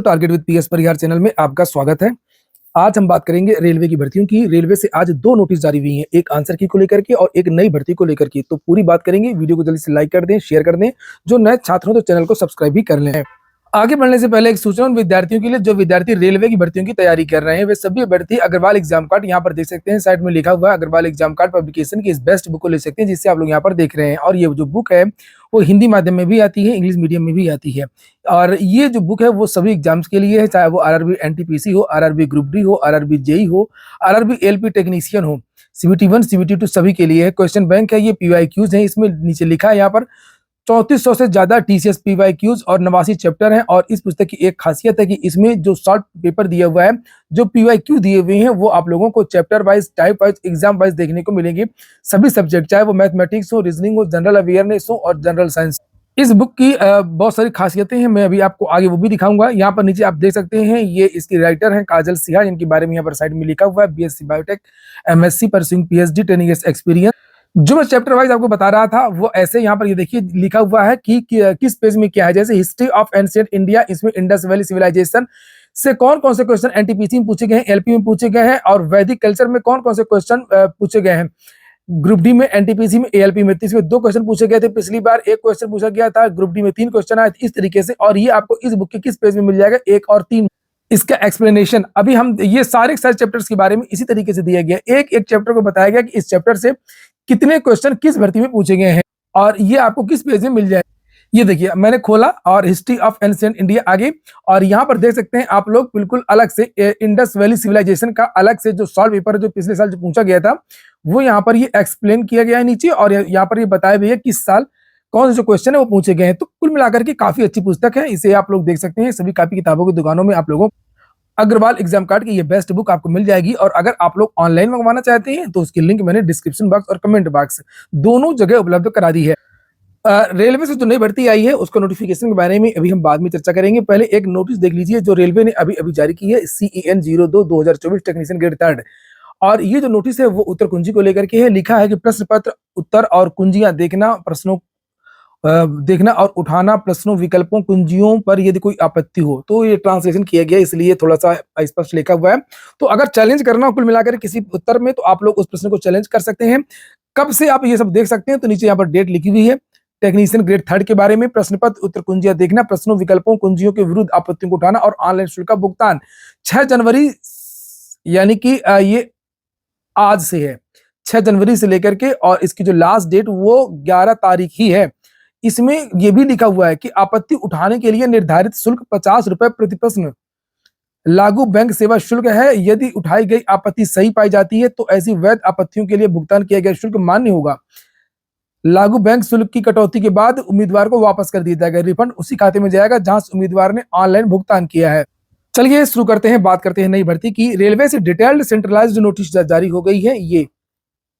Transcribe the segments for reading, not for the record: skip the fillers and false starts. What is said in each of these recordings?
Target with PS Parihar channel में आपका स्वागत है। आज हम बात करेंगे रेलवे की भर्तियों की। रेलवे से आज दो नोटिस जारी हुई हैं, एक आंसर की को लेकर के और एक नई भर्ती को लेकर के। तो पूरी बात करेंगे, वीडियो को जल्दी से लाइक कर दें, शेयर कर दें। जो नए छात्र हो तो चैनल को सब्सक्राइब भी कर लें। आगे बढ़ने से पहले एक सूचना उन विद्यार्थियों के लिए जो विद्यार्थी रेलवे की भर्तियों की तैयारी कर रहे हैं। वे सभी अभ्यर्थी अग्रवाल एग्जाम कार्ड यहाँ पर देख सकते हैं, साइड में लिखा हुआ है अग्रवाल एग्जाम कार्ड पब्लिकेशन की इस बेस्ट बुक को ले सकते हैं, जिससे आप लोग यहाँ पर देख रहे हैं। और ये जो बुक है वो हिंदी माध्यम में भी आती है, इंग्लिश मीडियम में भी आती है। और ये जो बुक है वो सभी एग्जाम्स के लिए है, चाहे वो आरआरबी एनटीपीसी हो, आरआरबी ग्रुप डी हो, आरआरबी जेई हो, आरआरबी एलपी टेक्नीशियन हो, सीबीटी 1 सीबीटी 2 सभी के लिए है। क्वेश्चन बैंक है, ये पीवाईक्यूज है, इसमें नीचे लिखा है यहाँ पर 3400 से ज्यादा टीसीएस पीवाईक्यूज और 89 चैप्टर हैं। और इस पुस्तक की एक खासियत है कि इसमें जो शॉर्ट पेपर दिया हुआ है, जो पीवाईक्यू दिए हुए हैं, वो आप लोगों को chapter wise, type wise, exam wise देखने को मिलेंगे। सभी सब्जेक्ट, चाहे वो मैथमेटिक्स हो, रीजनिंग हो, जनरल अवेयरनेस हो और जनरल साइंस। इस बुक की बहुत सारी खासियतें हैं, मैं अभी आपको आगे वो भी दिखाऊंगा। यहाँ पर नीचे आप देख सकते हैं, ये इसकी राइटर हैं काजल सिहा, जिनके बारे में यहाँ पर साइड में लिखा हुआ है BSc biotech, MSc pursuing PhD, 10 years experience. जो मैं चैप्टर वाइज आपको बता रहा था वो ऐसे यहाँ पर ये देखिए लिखा हुआ है कि किस पेज में क्या है। जैसे हिस्ट्री ऑफ एंशिएंट इंडिया, इसमें इंडस वैली सिविलाइजेशन से कौन कौन से क्वेश्चन एनटीपीसी में पूछे गए हैं, एलपी में पूछे गए हैं, और वैदिक कल्चर में कौन कौन से क्वेश्चन पूछे गए हैं। ग्रुप डी में, एनटीपीसी में, एएलपी में, इसमें 2 क्वेश्चन पूछे गए थे। पिछली बार 1 क्वेश्चन पूछा गया था, ग्रुप डी में 3 क्वेश्चन आए थे, इस तरीके से। और ये आपको इस बुक के किस पेज में मिल जाएगा, 1 और 3। इसका एक्सप्लेनेशन अभी हम ये सारे चैप्टर्स के बारे में इसी तरीके से दिया गया, एक एक चैप्टर को बताया गया कि इस चैप्टर से कितने क्वेश्चन किस भर्ती में पूछे गए हैं और ये आपको किस पेज में मिल जाए। ये देखिए मैंने खोला और हिस्ट्री ऑफ एंशिएंट इंडिया आगे, और यहाँ पर देख सकते हैं आप लोग बिल्कुल अलग से इंडस वैली सिविलाइजेशन का अलग से जो सॉल्व पेपर जो पिछले साल जो पूछा गया था वो यहाँ पर ये एक्सप्लेन किया गया है नीचे, और यहाँ पर ये बताया भी है किस साल कौन से जो क्वेश्चन है वो पूछे गए हैं। तो कुल मिलाकर के काफी अच्छी पुस्तक है, इसे आप लोग देख सकते हैं। सभी कॉपी किताबों की दुकानों में आप लोगों अग्रवाल एग्जाम कार्ड की ये बेस्ट बुक आपको मिल जाएगी। और अगर आप लोग ऑनलाइन मंगवाना चाहते हैं तो उसकी लिंक मैंने डिस्क्रिप्शन बॉक्स और कमेंट बॉक्स दोनों जगह उपलब्ध करा दी है। रेलवे से जो नई भर्ती आई है उसका नोटिफिकेशन के बारे में अभी हम बाद में चर्चा करेंगे। पहले एक नोटिस देख लीजिए जो रेलवे ने अभी जारी की है, CEN 02/2024 टेक्नीशियन ग्रेड 3। और ये जो नोटिस है वो उत्तर कुंजी को लेकर के है। लिखा है कि प्रश्न पत्र, उत्तर और कुंजियां देखना, प्रश्नों देखना और उठाना, प्रश्नों, विकल्पों, कुंजियों पर यदि कोई आपत्ति हो। तो ये ट्रांसलेशन किया गया इसलिए थोड़ा सा स्पष्ट लिखा हुआ है। तो अगर चैलेंज करना हो कुल मिलाकर किसी उत्तर में तो आप लोग उस प्रश्न को चैलेंज कर सकते हैं। कब से आप ये सब देख सकते हैं तो नीचे यहाँ पर डेट लिखी हुई है। टेक्नीशियन ग्रेड 3 के बारे में प्रश्न पत्र, उत्तर, कुंजियां देखना, प्रश्नों, विकल्पों, कुंजियों के विरुद्ध आपत्तियों को उठाना और ऑनलाइन शुल्क का भुगतान 6 जनवरी, यानी कि ये आज से है, 6 जनवरी से लेकर के, और इसकी जो लास्ट डेट वो 11 तारीख ही है। इसमें यह भी लिखा हुआ है कि आपत्ति उठाने के लिए निर्धारित शुल्क 50 रुपए प्रति प्रश्न लागू बैंक सेवा शुल्क है। यदि उठाई गई आपत्ति सही पाई जाती है तो ऐसी वैध आपत्तियों के लिए भुगतान किया गया शुल्क मान्य होगा। लागू बैंक शुल्क की कटौती के बाद उम्मीदवार को वापस कर दिया जाएगा। रिफंड उसी खाते में जाएगा जहां उम्मीदवार ने ऑनलाइन भुगतान किया है। चलिए शुरू करते हैं, बात करते हैं नई भर्ती की। रेलवे से डिटेल्ड सेंट्रलाइज्ड नोटिस जारी हो गई है। ये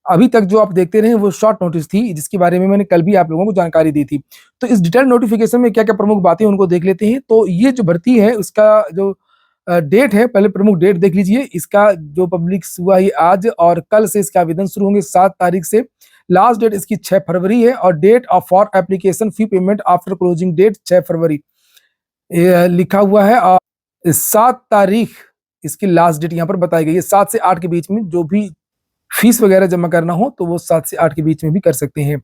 अभी तक जो आप देखते रहे वो शॉर्ट नोटिस थी, जिसके बारे में मैंने कल भी आप लोगों को जानकारी दी थी। तो इस डिटेल नोटिफिकेशन में क्या क्या प्रमुख बातें उनको देख लेते हैं। तो ये जो भर्ती है उसका जो डेट है, पहले प्रमुख डेट देख लीजिए। इसका जो पब्लिक हुआ है आज, और कल से इसके आवेदन शुरू होंगे 7 तारीख से। लास्ट डेट इसकी 6 फरवरी है, और date of for application fee payment after closing date 6 फरवरी लिखा हुआ है। और 7 तारीख इसकी लास्ट डेट यहाँ पर बताई गई है। 7 से 8 के बीच में जो भी फीस वगैरह जमा करना हो तो वो 7 से 8 के बीच में भी कर सकते हैं।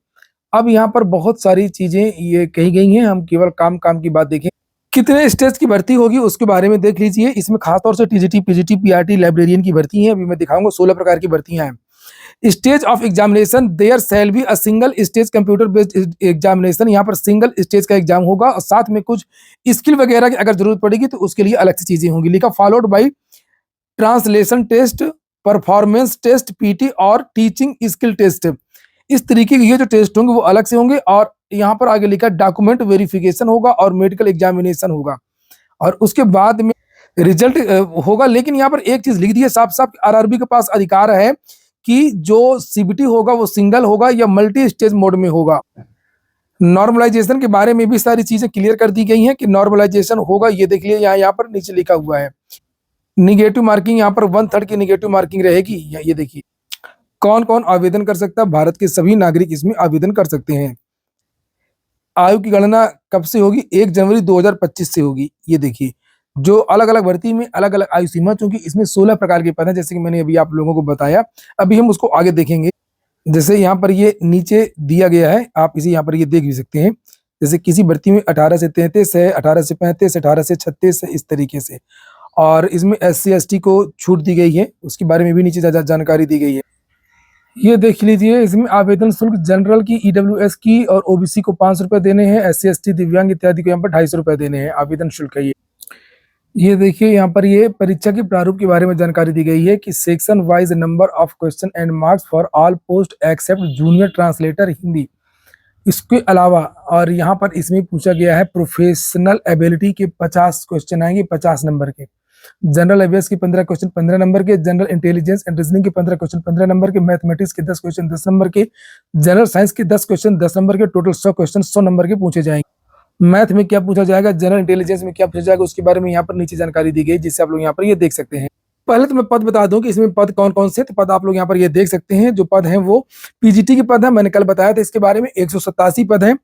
अब यहाँ पर बहुत सारी चीजें ये कही गई हैं, हम केवल काम की बात देखें। कितने स्टेज की भर्ती होगी उसके बारे में देख लीजिए। इसमें खासतौर से टीजीटी, पीजीटी, पीआरटी, लाइब्रेरियन की भर्ती है। अभी मैं दिखाऊंगा 16 प्रकार की भर्तियां हैं। Stage of examination, there shall be a single stage computer based examination. यहाँ पर सिंगल स्टेज का एग्जाम होगा और साथ में कुछ स्किल वगैरह की अगर जरूरत पड़ेगी तो उसके लिए अलग से चीजें होंगी। लिखा followed by translation test, performance test, PT और टीचिंग स्किल टेस्ट। इस तरीके के ये जो टेस्ट होंगे वो अलग से होंगे। और यहाँ पर आगे लिखा डॉक्यूमेंट वेरिफिकेशन होगा और मेडिकल एग्जामिनेशन होगा, और उसके बाद में रिजल्ट होगा। लेकिन यहाँ पर एक चीज लिख दी है साफ साफ, आरआरबी के पास अधिकार है कि जो सीबीटी होगा वो सिंगल होगा या मल्टी स्टेज मोड में होगा। नॉर्मलाइजेशन के बारे में भी सारी चीजें क्लियर कर दी गई हैं कि नॉर्मलाइजेशन होगा। ये देख लिया, यहाँ पर नीचे लिखा हुआ है। निगेटिव मार्किंग यहाँ पर 1/3 की निगेटिव मार्किंग रहेगी। ये देखिए कौन कौन आवेदन कर सकता है। भारत के सभी नागरिक इसमें आवेदन कर सकते हैं। आयु की गणना कब से होगी? 1 जनवरी 2025 से होगी। ये देखिए जो अलग-अलग भर्ती में अलग-अलग आयु सीमा, चूँकि इसमें 16 प्रकार के पद हैं, जैसे कि मैंने अभी आप लोगों को बताया। अभी हम उसको आगे देखेंगे। जैसे यहाँ पर ये नीचे दिया गया है, आप इसे यहाँ पर ये देख भी सकते हैं। जैसे किसी भर्ती में 18 से 33 है, 18 से 35, 18 से 36 है, इस तरीके से। और इसमें एससी-एसटी को छूट दी गई है, उसके बारे में भी नीचे जानकारी दी गई है। ये देख लीजिए, इसमें आवेदन शुल्क जनरल की, ईडब्ल्यूएस की और ओबीसी को 5 रुपए देने हैं, एससी-एसटी, दिव्यांग इत्यादि को यहाँ पर 250 रुपए देने हैं, आवेदन शुल्क है ये। ये देखिए यहाँ पर ये परीक्षा के प्रारूप के बारे में जानकारी दी गई है कि section wise number of question and marks for all post except junior translator Hindi. इसके अलावा और यहाँ पर इसमें पूछा गया है प्रोफेशनल एबिलिटी के 50 क्वेश्चन आएंगे 50 नंबर के, जनरल अवेयर्स के 15 क्वेश्चन 15 नंबर के, जनरल इंटेलिजेंस एंड रीजनिंग के 15 क्वेश्चन 15 नंबर के, मैथमेटिक्स के 10 क्वेश्चन 10 नंबर के, जनरल साइंस के 10 क्वेश्चन 10 नंबर के, टोटल 100 क्वेश्चन 100 नंबर के पूछे जाएंगे। मैथ में क्या पूछा जाएगा, जनरल इंटेलिजेंस में क्या पूछा जाएगा, उसके बारे में यहाँ पर नीचे जानकारी दी गई, जिससे आप लोग यहाँ पर ये देख सकते हैं। पहले तो मैं पद बता दूं कि इसमें पद कौन कौन से, तो पद आप लोग यहाँ पर ये देख सकते हैं। जो पद हैं वो पीजीटी के पद हैं, मैंने कल बताया था इसके बारे में, 187 पद हैं।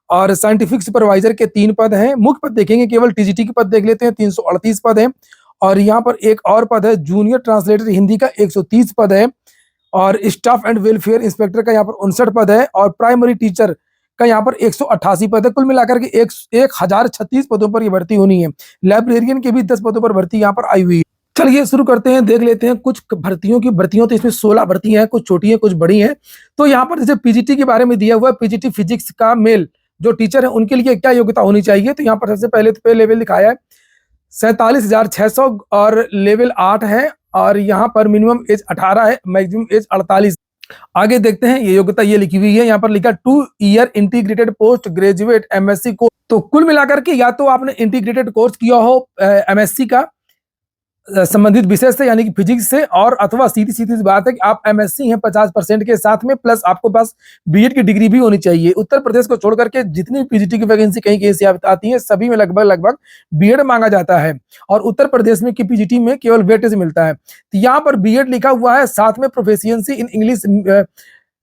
और साइंटिफिक सुपरवाइजर के 3 पद हैं। मुख्य पद देखेंगे, केवल टीजीटी के पद देख लेते हैं, 338 पद हैं। और यहाँ पर एक और पद है जूनियर ट्रांसलेटर हिंदी का, 130 पद है। और स्टाफ एंड वेलफेयर इंस्पेक्टर का यहाँ पर 59 पद है। और प्राइमरी टीचर का यहाँ पर 188 पद है। कुल मिलाकर के 1036 पदों पर ये भर्ती होनी है। लाइब्रेरियन के भी 10 पदों पर भर्ती यहाँ पर आई हुई है। चलिए शुरू करते हैं, देख लेते हैं कुछ भर्तियों तो इसमें 16 भर्तियां हैं, कुछ छोटी हैं कुछ बड़ी हैं। तो यहाँ पर जैसे पीजीटी के बारे में दिया हुआ है, पीजीटी फिजिक्स का मेल जो टीचर है उनके लिए क्या योग्यता होनी चाहिए। तो यहाँ पर सबसे पहले तो पे लेवल दिखाया है 47,600 और लेवल 8 है। और यहाँ पर मिनिमम एज 18 है, मैक्सिमम एज 48। आगे देखते हैं, ये योग्यता ये लिखी हुई है, यहाँ पर लिखा 2 year integrated post graduate MSc course. तो कुल मिलाकर के या तो आपने इंटीग्रेटेड कोर्स किया हो एमएससी का संबंधित विषय से, यानी कि फिजिक्स से, और अथवा सीधी सीधी बात है कि आप एमएससी हैं 50% के साथ में, प्लस आपको पास बीएड की डिग्री भी होनी चाहिए। उत्तर प्रदेश को छोड़ करके जितनी पीजीटी की वैकेंसी कहीं कहीं से आती है, सभी में लगभग बीएड मांगा जाता है। और उत्तर प्रदेश में की पीजीटी में केवल वेटेज मिलता है। तो यहाँ पर बीएड लिखा हुआ है, साथ में proficiency in English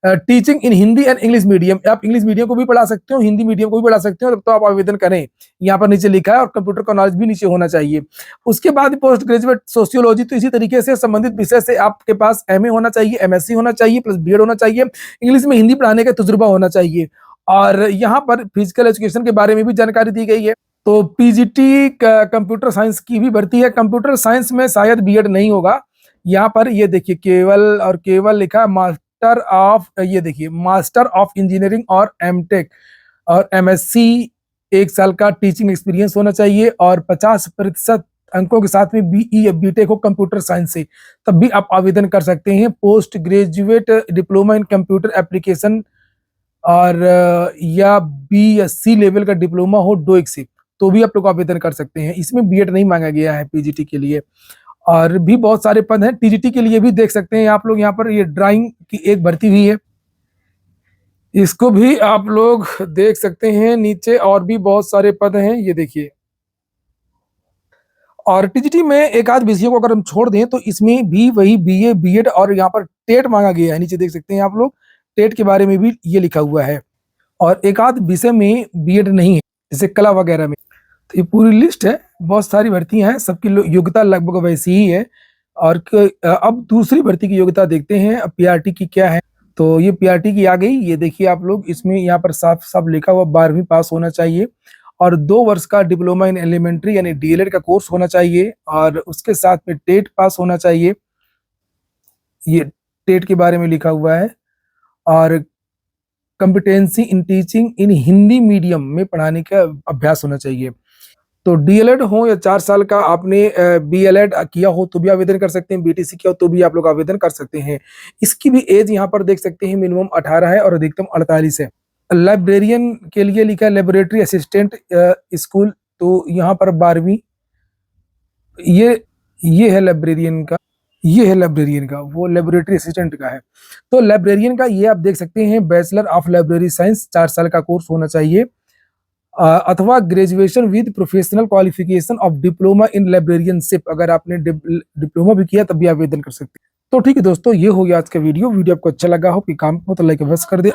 teaching in Hindi and English medium. आप इंग्लिश मीडियम को भी पढ़ा सकते हो, हिंदी मीडियम को भी पढ़ा सकते हो, तब तो आप आवेदन करें। यहाँ पर नीचे लिखा है, और कंप्यूटर का नॉलेज भी नीचे होना चाहिए। उसके बाद पोस्ट ग्रेजुएट सोशियोलॉजी, तो इसी तरीके से संबंधित विषय से आपके पास एमए होना चाहिए, एमएससी होना चाहिए, प्लस बीएड होना चाहिए, इंग्लिश में हिंदी पढ़ाने का तजुर्बा होना चाहिए। और यहाँ पर फिजिकल एजुकेशन के बारे में भी जानकारी दी गई है। तो पीजीटी कंप्यूटर साइंस की भी भर्ती है। कंप्यूटर साइंस में शायद बीएड नहीं होगा। यहाँ पर ये देखिए केवल लिखा मास्टर ऑफ, ये देखिए मास्टर ऑफ इंजीनियरिंग और एमटेक और एमएससी 1 साल का टीचिंग एक्सपीरियंस होना चाहिए। और 50% अंकों के साथ में बीई या बीटेक हो कंप्यूटर साइंस से, तब भी आप आवेदन कर सकते हैं। Post graduate diploma in computer application और या बीएससी लेवल का डिप्लोमा हो डोइक से, तो भी आप लोग आवेदन कर सकते हैं। इसमें बीएड नहीं मांगा गया है पीजीटी के लिए। और भी बहुत सारे पद हैं टीजीटी के लिए भी, देख सकते हैं आप लोग यहाँ पर। ये ड्राइंग की एक भर्ती हुई है, इसको भी आप लोग देख सकते हैं नीचे। और भी बहुत सारे पद हैं, ये देखिए। और टीजीटी में एक आध विषयों को अगर हम छोड़ दें तो इसमें भी वही बीए बीएड और यहाँ पर टेट मांगा गया है। नीचे देख सकते हैं आप लोग, टेट के बारे में भी ये लिखा हुआ है। और एक आध विषय में बीएड नहीं है, जैसे कला वगैरह में। तो ये पूरी लिस्ट है, बहुत सारी भर्तियां हैं, सबकी योग्यता लगभग वैसी ही है। और अब दूसरी भर्ती की योग्यता देखते हैं, अब पीआरटी की क्या है। तो ये पीआरटी की आ गई, ये देखिए आप लोग। इसमें यहाँ पर साफ साफ लिखा हुआ 12वीं पास होना चाहिए और 2 वर्ष का डिप्लोमा इन एलिमेंट्री यानी डीएलएड का कोर्स होना चाहिए। और उसके साथ में टेट पास होना चाहिए, ये टेट के बारे में लिखा हुआ है। और competency in teaching in Hindi medium में पढ़ाने का अभ्यास होना चाहिए। तो डीएलएड हो या 4 साल का आपने बीएलएड किया हो तो भी आवेदन कर सकते हैं, बीटीसी किया हो तो भी आप लोग आवेदन कर सकते हैं। इसकी भी एज यहाँ पर देख सकते हैं, मिनिमम 18 है और अधिकतम 48 है। लाइब्रेरियन के लिए लिखा है लेबोरेटरी असिस्टेंट स्कूल, तो यहाँ पर 12वीं। ये है लाइब्रेरियन का, ये है लाइब्रेरियन का, वो लेबोरेटरी असिस्टेंट का है। तो लाइब्रेरियन का ये आप देख सकते हैं, बैचलर ऑफ लाइब्रेरी साइंस 4 साल का कोर्स होना चाहिए। अथवा graduation with professional qualification of diploma in librarianship, अगर आपने डिप्लोमा भी किया तब भी आवेदन कर सकते हैं। तो ठीक है दोस्तों, ये हो गया आज का वीडियो आपको अच्छा लगा हो कि काम हो तो लाइक अवश्य कर दे।